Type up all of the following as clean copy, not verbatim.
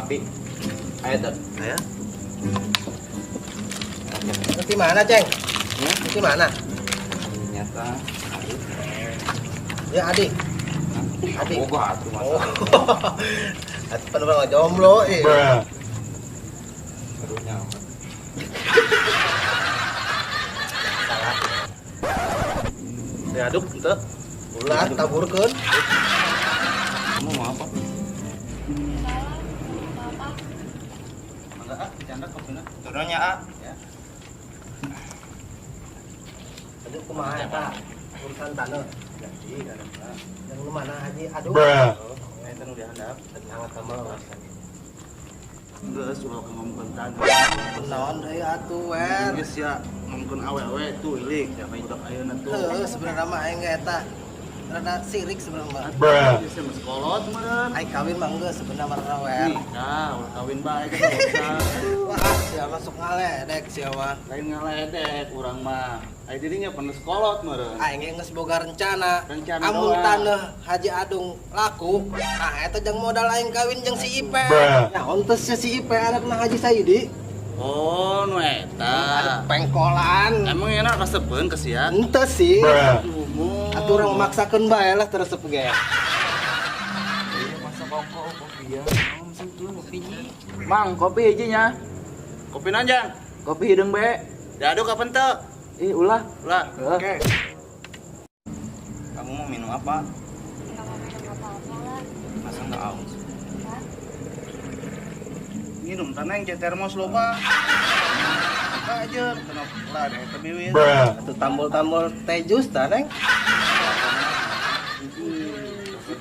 api. Ayo tuh. Ayo. Di mana, Ceng? Di mana? Nyata. Ya, adik. Adik. Oh, gua atuh masa. Adik penuh jomblo, Serunya. Salah. Diaduk ente. Ulah taburkeun. Kamu mau apa? Enggak, bercanda kopinya. Turunnya, A. Ya. Aduh kumaha eta? Urusan tanah. Jadi yang lu mana Haji? Aduh. Itu nu dihandap. Tenang kamu. Geus ulah ngomongkeun tanah. Naon deui atuh, wer? Geus ya ngomongkeun awewe tuh ilik siapa indok ayeuna tuh. Heuh, sebenarnya mah aing eta. Rada sirik sebenarnya mah. Geus mah sekolot meureun. Aing kawin mah geus sebenarnya mah wer. Nah, ulah kawin bae kan usah. Wah, sia masuk ngaledek sia mah. Lain ngaledek urang mah. Ai dirinya pernah sekolot meureun. Aing ge geus boga rencana. Rencana Amun doang. taneuh Haji Adung laku, nah eta jeung modal aing kawin jeung si Ipe. Ya, ontes si Ipe anakna Haji Saidi. Oh, nu Ada eta. pengkolan. Emang enak kasepeun ke sia? Ente sih. Umum. Atuh urang memaksakeun bae lah teresep ge. Iya, masa koko kopi ya. Langsung tuh kopi. Mang, kopi hijinya. Kopi nanjang. Kopi hidung be. Diaduk kapan teu? Ih, ulah. Ulah. Oke. Kamu mau minum apa? Nggak mau minum apa-apa lah. Masa enggak aus? Hah? Minum tanah yang termos loba. Buka aja, kenapa lah ada eta biwir. Atuh tambol-tambol teh jus tah, Neng.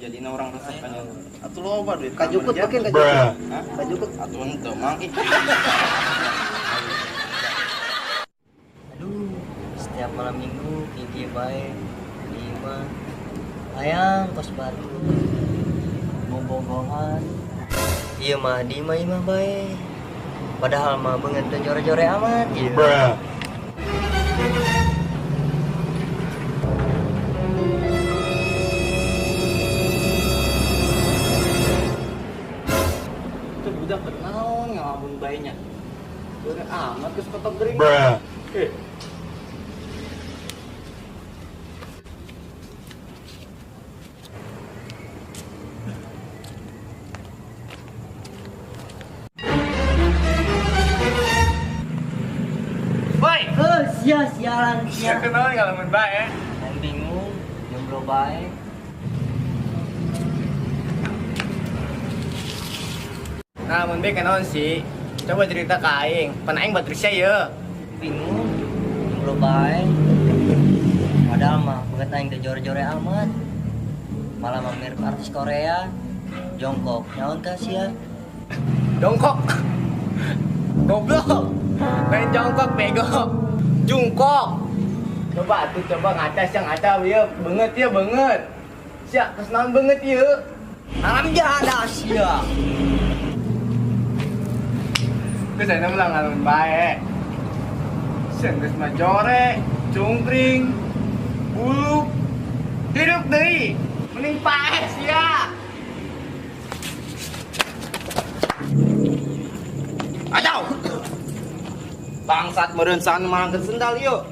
Jadi orang resep kan. Atuh loba duit. Kajukut kamu pakeun aja. kajukut. Hah? Kajukut. Atuh henteu mang. Aduh, setiap malam minggu gigi baik lima ayang kos baru bobogohan iya mah di mah imah baik padahal mah banget tuh jore-jore amat iya Itu budak kenal ngalamun bayinya. Bener amat ke kotok gering. Boy, sialan ya kenal ngalamun bae. yang bingung jomblo baik Nah, mun be kanaon sih? Coba cerita ke aing. Pan aing batrisya ye. bingung jomblo baik padahal mah banget aing teh jore-jore amat malah mah mirip artis Korea jongkok nyaon teh sia Jongkok. Goblok. Lain jongkok bego. Jungkok. Coba atuh coba ngaca sia ngaca ieu beungeut ieu beungeut. Sia geus naon beungeut ieu? alam jada sia Geus ayeuna mah ngalamun bae. Sia geus mah jore, cungkring, bulu. Hidup deui. Mending pae sia. Aduh. Bangsat meureun saan malangkeun sendal yuk.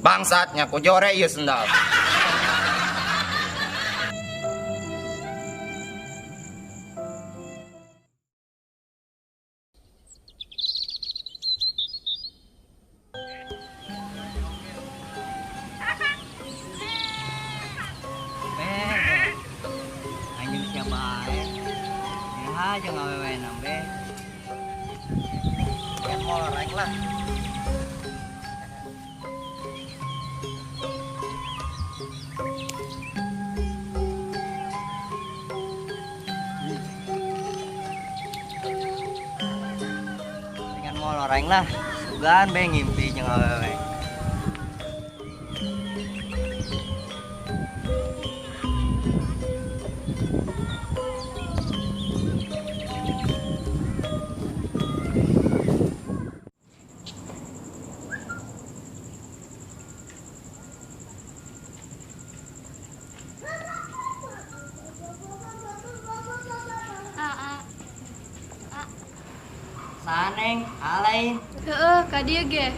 Bangsatnya ku jore ieu sendal. anjing sia bae ya jeung awewe nambe Ya mau naik lah. dengan mau loreng lah sugan be ngimpi jeung awewe Neng, alain. Heeh, ka dieu ge.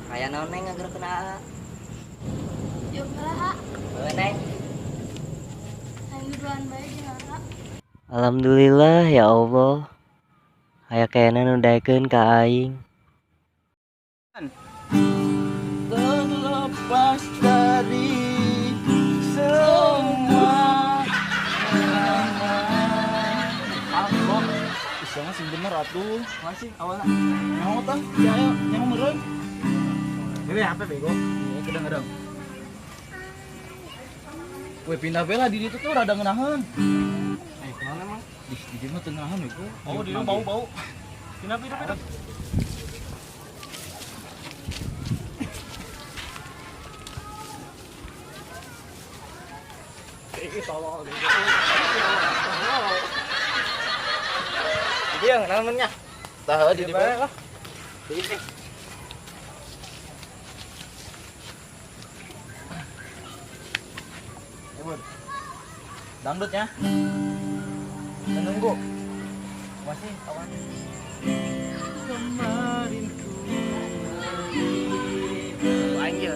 Kayak naon Neng agar kena. Yuk lah, Boleh Neng. aing duduan bae jeung Ara. Alhamdulillah ya Allah. Aya kayana nu daekeun ka aing. Terlepas dari semua aku bisa ngasih bener atuh masih awalnya nyaho tah ya ayo nyaho meureun ini HP bego ini kadang-kadang we pindah bela di ditu tuh rada ngeunaheun kemana emang di dieu mah teu ngeunaheun bego oh di bau-bau pindah Dia namanya. tah di bawah dangdut ya menunggu masih awan kemarin ku aing ya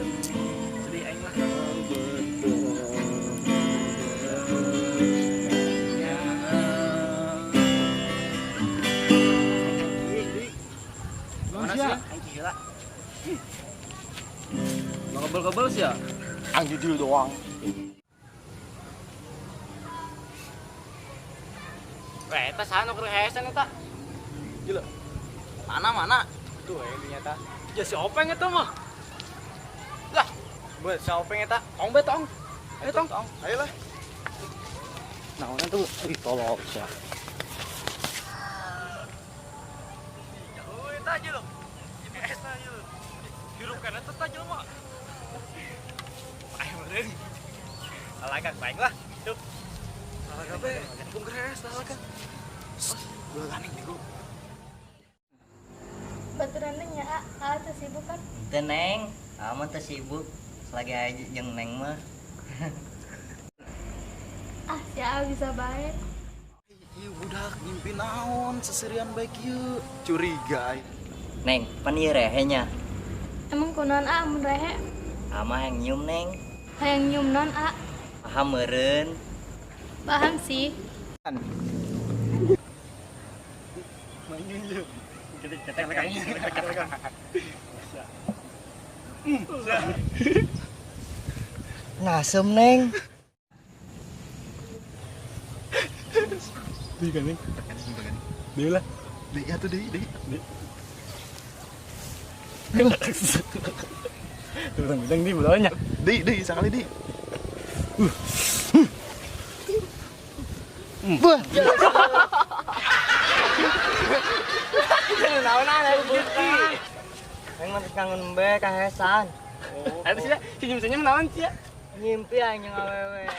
sedih aing lah mana sih aing gila kebel-kebel sih ya aing jujur doang. Eta sana keur heesan eta. Gila. Mana? Tuh ini nyata. Ya si Openg eta mah. Lah, buat si Openg eta. Tong betong. Ayo tong. Ayo lah. Naonan tuh ditolong sia. Eta aja lo. Ini eta aja lo. Hirup kana teh aja mah. Ayo meureun. Alagan baik lah. Tuh. Alagan be. Kongres alagan. Gua ganing nego. Baturan nih ya, teu sibuk kan? Teu Neng, aman teu sibuk. Selagi aja jeung Neng mah. Ah, si A bisa bae. Ieu budak ngimpi naon seserian baik ieu. Curiga. Neng, pan ieu rehe nya. Emang kunaon A mun rehe? Ama yang nyium Neng. Hayang nyium non A. Paham meureun. Paham sih. Ngasem Neng. Deui kan ning. Deui lah. Deui atuh deui. Turun bidang di belanya. Deui sakali deui. Naonan aya bukti. Neng mah kangen be ka heesan. Eta sih senyum-senyum naon sih ya? Ngimpi aing jeung awewe.